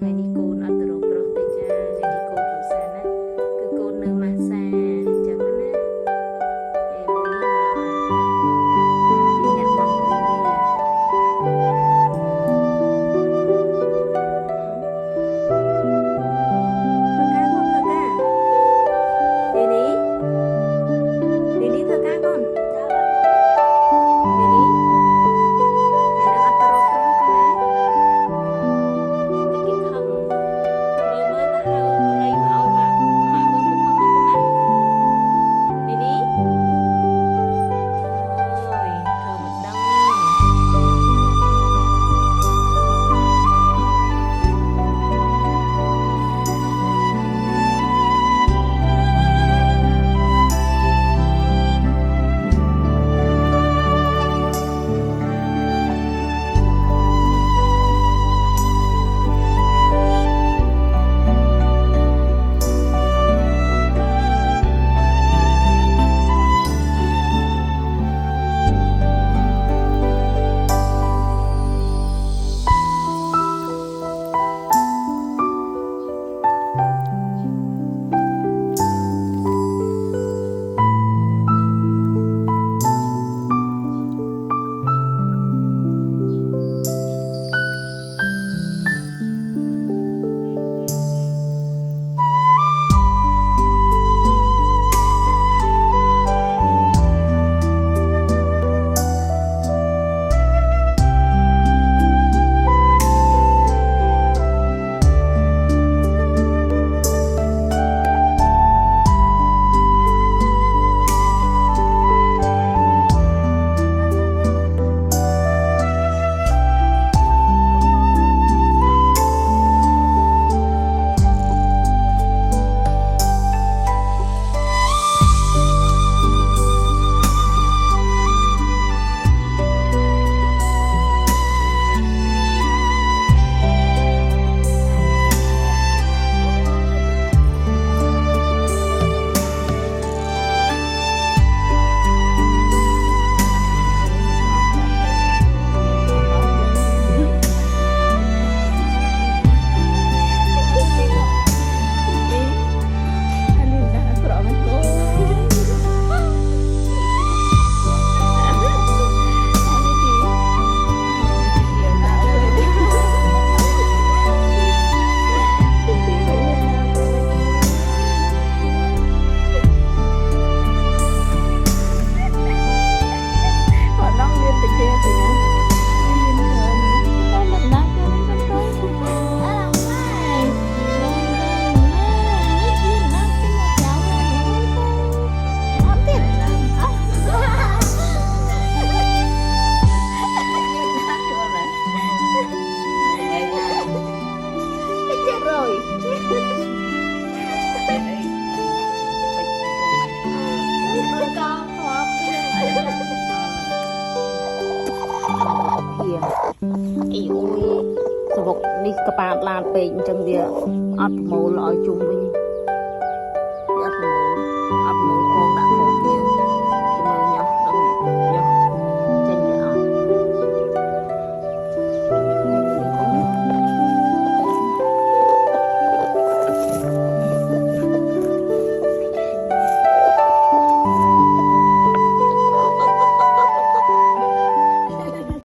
ngày đi cô nó từ rồi pro tê cha ngày đi cô kiểu sao á cứ cô nơi mà xa chẳng á thì buổi đi nhặt bằng buổi đi đi thơ ca con đi đi mẹ đang ăn taro pro con đấy cái kia không mơ mơ ta hao đây mà ôi mà mơ một không con đấy đi đi ôi thơ một đăng ý ôi sọc đi các bạn làm về chẳng việc ăn mồ lòi chung với